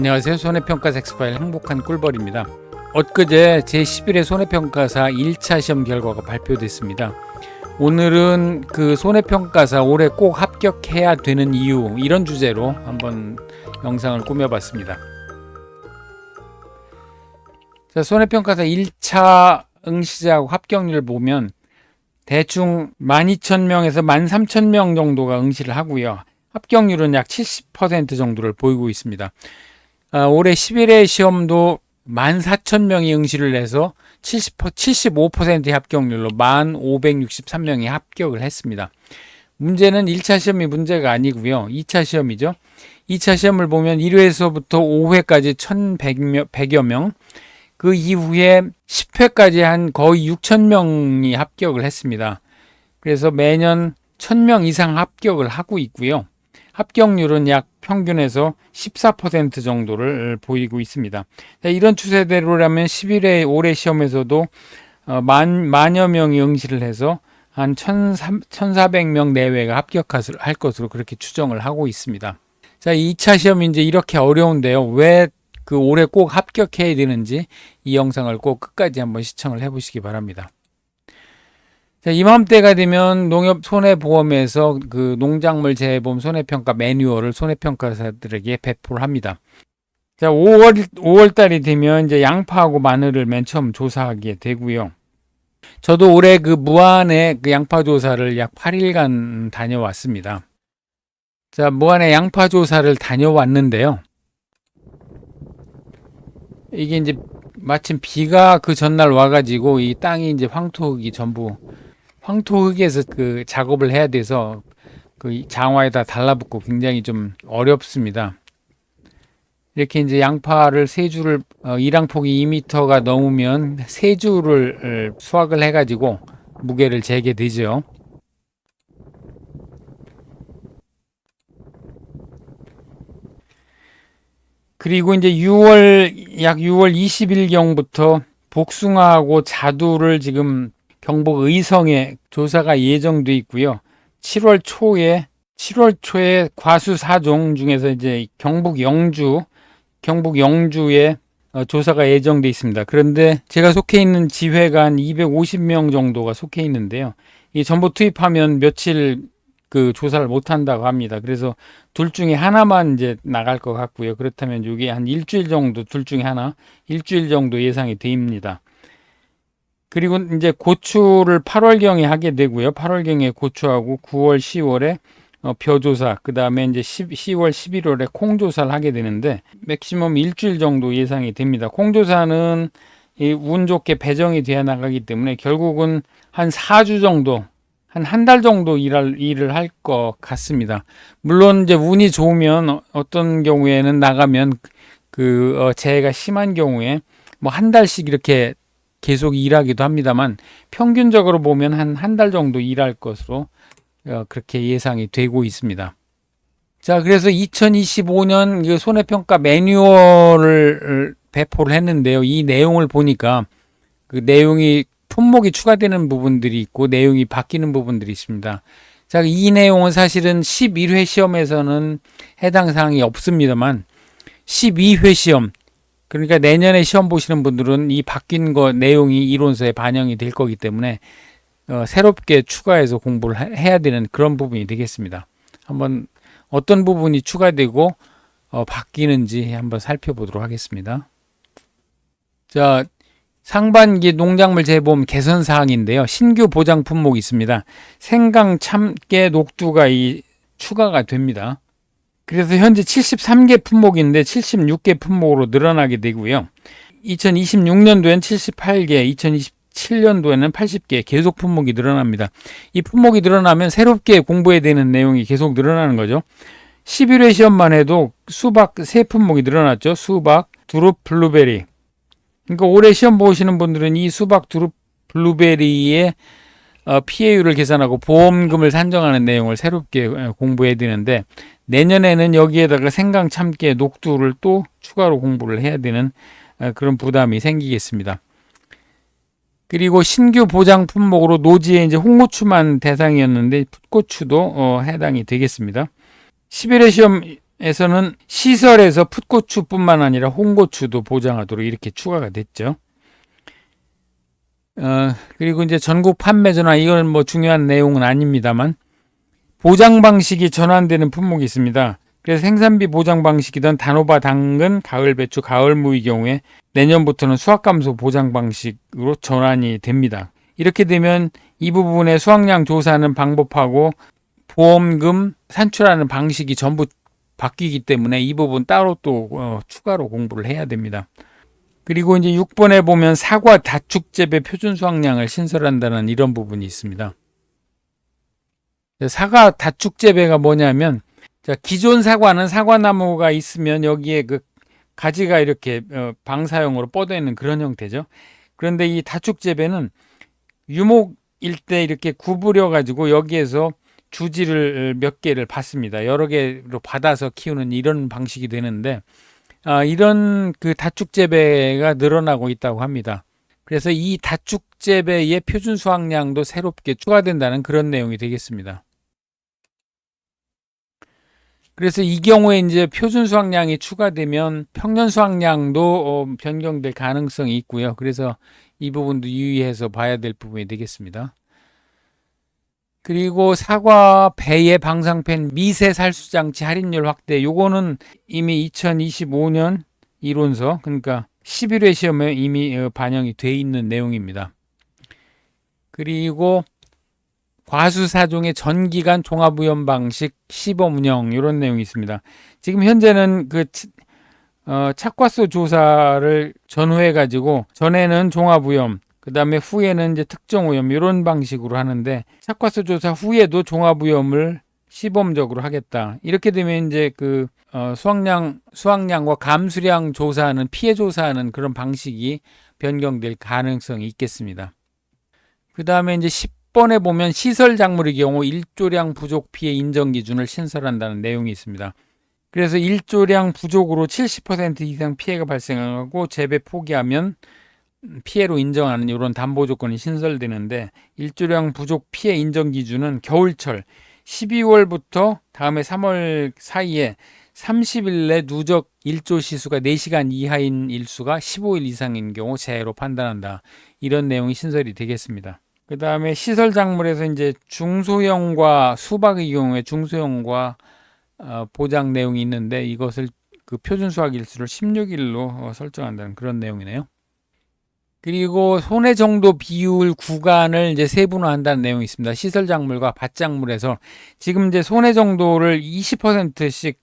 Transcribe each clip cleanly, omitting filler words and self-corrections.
안녕하세요. 손해평가사 엑스파일 행복한 꿀벌입니다. 엊그제 제11회 손해평가사 1차 시험 결과가 발표됐습니다. 오늘은 그 손해평가사 올해 꼭 합격해야 되는 이유, 이런 주제로 한번 영상을 꾸며봤습니다. 자, 손해평가사 1차 응시자하고 합격률을 보면 대충 12,000명에서 13,000명 정도가 응시를 하고요. 합격률은 약 70% 정도를 보이고 있습니다. 올해 11회 시험도 14,000명이 응시를 해서 75%의 합격률로 1,563명이 합격을 했습니다. 문제는 1차 시험이 문제가 아니고요. 2차 시험이죠. 2차 시험을 보면 1회에서부터 5회까지 1,100여 명, 그 이후에 10회까지 한 거의 6,000명이 합격을 했습니다. 그래서 매년 1,000명 이상 합격을 하고 있고요. 합격률은 약 평균에서 14% 정도를 보이고 있습니다. 이런 추세대로라면 11회 올해 시험에서도 만여 명이 응시를 해서 한 1,400명 내외가 합격할 것으로 그렇게 추정을 하고 있습니다. 자, 2차 시험이 이제 이렇게 어려운데요. 왜 그 올해 꼭 합격해야 되는지 이 영상을 꼭 끝까지 한번 시청을 해보시기 바랍니다. 자, 이맘때가 되면 농협손해보험에서 그 농작물 재보험 손해평가 매뉴얼을 손해평가사들에게 배포를 합니다. 자, 5월 달이 되면 이제 양파하고 마늘을 맨 처음 조사하게 되고요. 저도 올해 그 무안의 그 양파 조사를 약 8일간 다녀왔습니다. 자, 무안의 양파 조사를 다녀왔는데요. 이게 이제 마침 비가 그 전날 와가지고 이 땅이 이제 황토흙이 전부 황토흙에서 그 작업을 해야 돼서 그 장화에다 달라붙고 굉장히 좀 어렵습니다. 이렇게 이제 양파를 세 줄을 일항폭이 2m가 넘으면 세 줄을 수확을 해가지고 무게를 재게 되죠. 그리고 이제 약 6월 20일경부터 복숭아하고 자두를 지금 경북 의성에 조사가 예정돼 있고요. 7월 초에 과수 4종 중에서 이제 경북 영주에 조사가 예정돼 있습니다. 그런데 제가 속해 있는 지회가 한 250명 정도가 속해 있는데요. 이 전부 투입하면 며칠 그 조사를 못 한다고 합니다. 그래서 둘 중에 하나만 이제 나갈 것 같고요. 그렇다면 이게 한 일주일 정도, 둘 중에 하나, 일주일 정도 예상이 됩니다. 그리고 이제 고추를 8월경에 하게 되고요. 8월경에 고추하고 9월, 10월에 벼조사, 그 다음에 이제 10월, 11월에 콩조사를 하게 되는데 맥시멈 일주일 정도 예상이 됩니다. 콩조사는 운 좋게 배정이 되어 나가기 때문에 결국은 한 4주 정도, 한 달 정도 일을 할 것 같습니다. 물론 이제 운이 좋으면 어떤 경우에는 나가면 재해가 심한 경우에 뭐 한 달씩 이렇게 계속 일하기도 합니다만 평균적으로 보면 한 달 정도 일할 것으로 그렇게 예상이 되고 있습니다. 자, 그래서 2025년 그 손해평가 매뉴얼을 배포를 했는데요. 이 내용을 보니까 그 내용이 품목이 추가되는 부분들이 있고 내용이 바뀌는 부분들이 있습니다. 자, 이 내용은 사실은 11회 시험에서는 해당 사항이 없습니다만 12회 시험, 그러니까 내년에 시험 보시는 분들은 이 바뀐 내용이 이론서에 반영이 될 거기 때문에 새롭게 추가해서 공부를 해야 되는 그런 부분이 되겠습니다. 한번 어떤 부분이 추가되고 바뀌는지 한번 살펴보도록 하겠습니다. 자, 상반기 농작물 재보험 개선 사항인데요. 신규 보장 품목이 있습니다. 생강, 참깨, 녹두가 추가가 됩니다. 그래서 현재 73개 품목인데 76개 품목으로 늘어나게 되고요. 2026년도엔 78개, 2027년도에는 80개 계속 품목이 늘어납니다. 이 품목이 늘어나면 새롭게 공부해야 되는 내용이 계속 늘어나는 거죠. 11회 시험만 해도 수박 3품목이 늘어났죠. 수박, 두릅, 블루베리. 그러니까 올해 시험 보시는 분들은 이 수박, 두릅, 블루베리의 피해율을 계산하고 보험금을 산정하는 내용을 새롭게 공부해야 되는데 내년에는 여기에다가 생강, 참깨, 녹두를 또 추가로 공부를 해야 되는 그런 부담이 생기겠습니다. 그리고 신규 보장 품목으로 노지에 이제 홍고추만 대상이었는데 풋고추도 해당이 되겠습니다. 11회 시험 에서는 시설에서 풋고추뿐만 아니라 홍고추도 보장하도록 이렇게 추가가 됐죠. 그리고 이제 전국 판매 전환, 이건 뭐 중요한 내용은 아닙니다만 보장 방식이 전환되는 품목이 있습니다. 그래서 생산비 보장 방식이던 단호박, 당근, 가을 배추, 가을 무의 경우에 내년부터는 수확 감소 보장 방식으로 전환이 됩니다. 이렇게 되면 이 부분의 수확량 조사하는 방법하고 보험금 산출하는 방식이 전부 바뀌기 때문에 이 부분 따로 또 추가로 공부를 해야 됩니다. 그리고 이제 6번에 보면 사과 다축재배 표준 수확량을 신설한다는 이런 부분이 있습니다. 사과 다축재배가 뭐냐면, 자, 기존 사과는 사과나무가 있으면 여기에 그 가지가 이렇게 방사형으로 뻗어 있는 그런 형태죠. 그런데 이 다축재배는 유목일 때 이렇게 구부려 가지고 여기에서 주지를 몇 개를 받습니다. 여러 개로 받아서 키우는 이런 방식이 되는데, 이런 그 다축재배가 늘어나고 있다고 합니다. 그래서 이 다축재배의 표준 수확량도 새롭게 추가된다는 그런 내용이 되겠습니다. 그래서 이 경우에 이제 표준 수확량이 추가되면 평년 수확량도 변경될 가능성이 있고요. 그래서 이 부분도 유의해서 봐야 될 부분이 되겠습니다. 그리고 사과, 배의 방사팬, 미세 살수장치 할인율 확대, 요거는 이미 2025년 이론서, 그러니까 11회 시험에 이미 반영이 돼 있는 내용입니다. 그리고 과수사종의 전기간 종합위험 방식 시범 운영, 이런 내용이 있습니다. 지금 현재는 그 착과수 조사를 전후해 가지고 전에는 종합위험, 그 다음에 후에는 이제 특정오염, 이런 방식으로 하는데, 착과수 조사 후에도 종합오염을 시범적으로 하겠다. 이렇게 되면 이제 그 수확량과 감수량 조사하는, 피해 조사하는 그런 방식이 변경될 가능성이 있겠습니다. 그 다음에 이제 10번에 보면 시설 작물의 경우 일조량 부족 피해 인정 기준을 신설한다는 내용이 있습니다. 그래서 일조량 부족으로 70% 이상 피해가 발생하고 재배 포기하면 피해로 인정하는 이런 담보 조건이 신설되는데, 일조량 부족 피해 인정 기준은 겨울철 12월부터 다음에 3월 사이에 30일 내 누적 일조 시수가 4시간 이하인 일수가 15일 이상인 경우 재해로 판단한다. 이런 내용이 신설이 되겠습니다. 그 다음에 시설 작물에서 이제 중소형과 수박의 경우에 중소형과 보장 내용이 있는데, 이것을 그 표준 수확 일수를 16일로 설정한다는 그런 내용이네요. 그리고 손해 정도 비율 구간을 이제 세분화한다는 내용이 있습니다. 시설 작물과 밭작물에서 지금 이제 손해 정도를 20%씩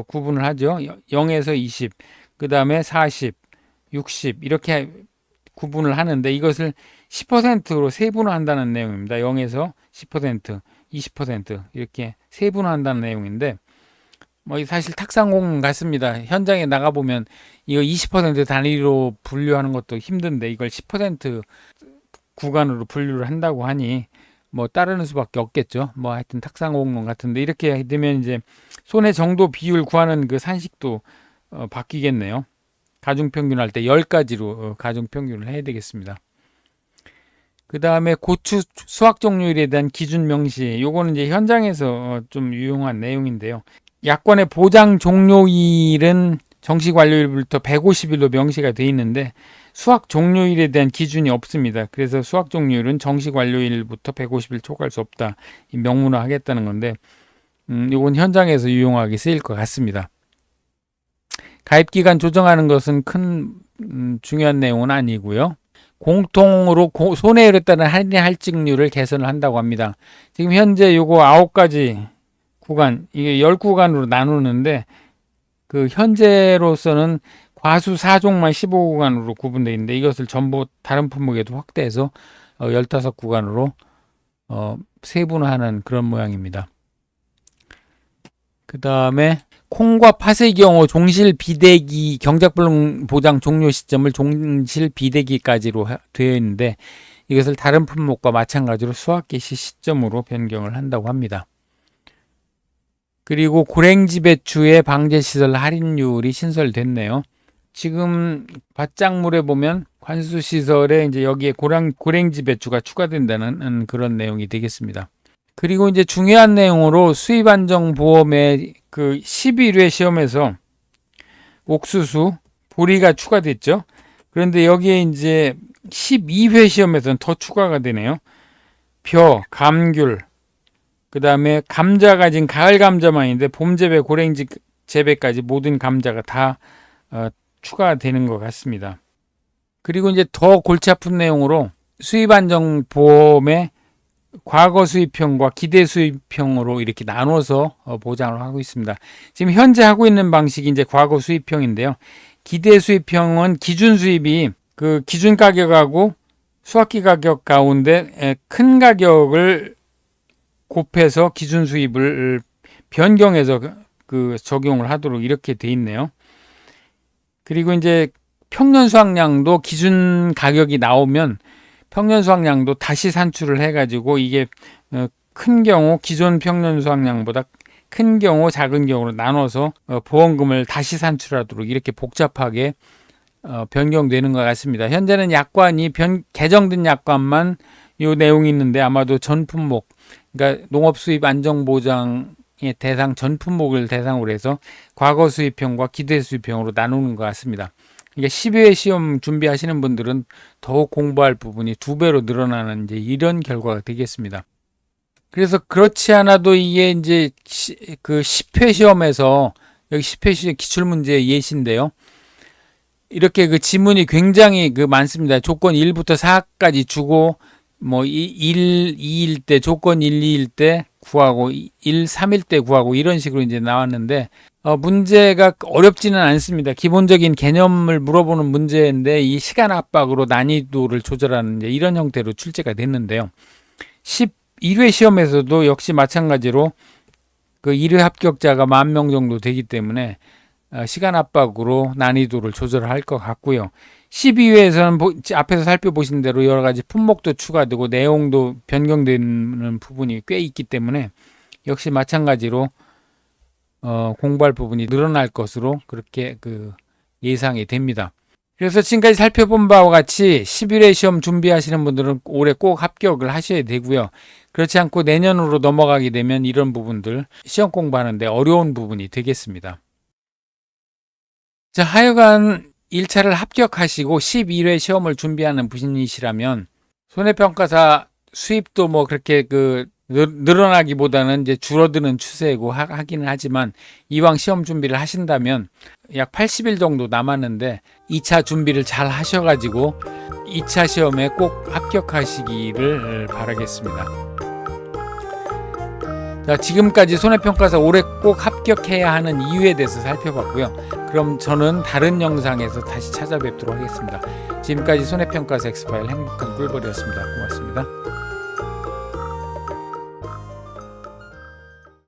구분을 하죠. 0에서 20, 그 다음에 40, 60 이렇게 구분을 하는데, 이것을 10%로 세분화한다는 내용입니다. 0에서 10%, 20% 이렇게 세분화한다는 내용인데, 뭐 사실 탁상공 같습니다. 현장에 나가 보면 이거 20% 단위로 분류하는 것도 힘든데, 이걸 10% 구간으로 분류를 한다고 하니 뭐 따르는 수밖에 없겠죠. 뭐 하여튼 탁상공론 같은데, 이렇게 되면 이제 손해 정도 비율 구하는 그 산식도 바뀌겠네요. 가중평균 할 때 10가지로 가중평균을 해야 되겠습니다. 그 다음에 고추 수확 종료일에 대한 기준 명시, 요거는 이제 현장에서 좀 유용한 내용인데요. 약관의 보장 종료일은 정식 완료일부터 150일로 명시가 되어 있는데, 수확 종료일에 대한 기준이 없습니다. 그래서 수확 종료일은 정식 완료일부터 150일 초과할 수 없다. 명문화 하겠다는 건데, 이건 현장에서 유용하게 쓰일 것 같습니다. 가입기간 조정하는 것은 큰 중요한 내용은 아니고요. 공통으로 손해율에 따른 할인 할증률을 개선을 한다고 합니다. 지금 현재 요거 9가지 구간, 이게 10구간으로 나누는데, 그 현재로서는 과수 4종만 15구간으로 구분되어 있는데, 이것을 전부 다른 품목에도 확대해서 15구간으로 세분화하는 그런 모양입니다. 그 다음에 콩과 팥의 경우 종실 비대기 경작불능 보장 종료 시점을 종실 비대기까지로 되어 있는데, 이것을 다른 품목과 마찬가지로 수확 개시 시점으로 변경을 한다고 합니다. 그리고 고랭지 배추의 방제시설 할인율이 신설됐네요. 지금 밭작물에 보면 관수시설에 이제 여기에 고랭지 배추가 추가된다는 그런 내용이 되겠습니다. 그리고 이제 중요한 내용으로 수입안정보험의 그 11회 시험에서 옥수수, 보리가 추가됐죠. 그런데 여기에 이제 12회 시험에서는 더 추가가 되네요. 벼, 감귤, 그 다음에 감자가 지금 가을 감자만 있는데 봄 재배, 고랭지 재배까지 모든 감자가 다 추가가 되는 것 같습니다. 그리고 이제 더 골치 아픈 내용으로 수입 안정 보험의 과거 수입형과 기대 수입형으로 이렇게 나눠서 보장을 하고 있습니다. 지금 현재 하고 있는 방식이 이제 과거 수입형인데요. 기대 수입형은 기준 수입이 그 기준 가격하고 수확기 가격 가운데 큰 가격을 곱해서 기준 수입을 변경해서 그 적용을 하도록 이렇게 돼 있네요. 그리고 이제 평년 수확량도 기준 가격이 나오면 평년 수확량도 다시 산출을 해가지고 이게 큰 경우 기존 평년 수확량보다 큰 경우 작은 경우로 나눠서 보험금을 다시 산출하도록 이렇게 복잡하게 변경되는 것 같습니다. 현재는 약관이 개정된 약관만 이 내용이 있는데 아마도 전 품목, 그러니까 농업 수입 안정 보장의 대상 전 품목을 대상으로 해서 과거 수입형과 기대 수입형으로 나누는 것 같습니다. 그러니까 12회 시험 준비하시는 분들은 더욱 공부할 부분이 2배로 늘어나는 이제 이런 결과가 되겠습니다. 그래서 그렇지 않아도 이게 이제 그 10회 시험에서 여기 10회 시험 기출문제 예시인데요. 이렇게 그 지문이 굉장히 그 많습니다. 조건 1부터 4까지 주고 뭐 1, 2일 때 조건 1, 2일 때 구하고 1, 3일 때 구하고 이런 식으로 이제 나왔는데 문제가 어렵지는 않습니다. 기본적인 개념을 물어보는 문제인데 이 시간 압박으로 난이도를 조절하는 이제 이런 형태로 출제가 됐는데요. 11회 시험에서도 역시 마찬가지로 그 1회 합격자가 10,000명 정도 되기 때문에 시간 압박으로 난이도를 조절할 것 같고요. 12회에서는 앞에서 살펴보신 대로 여러 가지 품목도 추가되고 내용도 변경되는 부분이 꽤 있기 때문에 역시 마찬가지로 공부할 부분이 늘어날 것으로 그렇게 예상이 됩니다. 그래서 지금까지 살펴본 바와 같이 11회 시험 준비하시는 분들은 올해 꼭 합격을 하셔야 되고요. 그렇지 않고 내년으로 넘어가게 되면 이런 부분들 시험 공부하는데 어려운 부분이 되겠습니다. 자, 하여간 1차를 합격하시고 11회 시험을 준비하는 분이시라면 손해평가사 수입도 뭐 그렇게 늘어나기보다는 이제 줄어드는 추세고 하기는 하지만 이왕 시험 준비를 하신다면 약 80일 정도 남았는데 2차 준비를 잘 하셔가지고 2차 시험에 꼭 합격하시기를 바라겠습니다. 자, 지금까지 손해평가사 올해 꼭 합격해야 하는 이유에 대해서 살펴봤고요. 그럼 저는 다른 영상에서 다시 찾아뵙도록 하겠습니다. 지금까지 손해평가사 엑스파일 행복한 꿀벌이었습니다. 고맙습니다.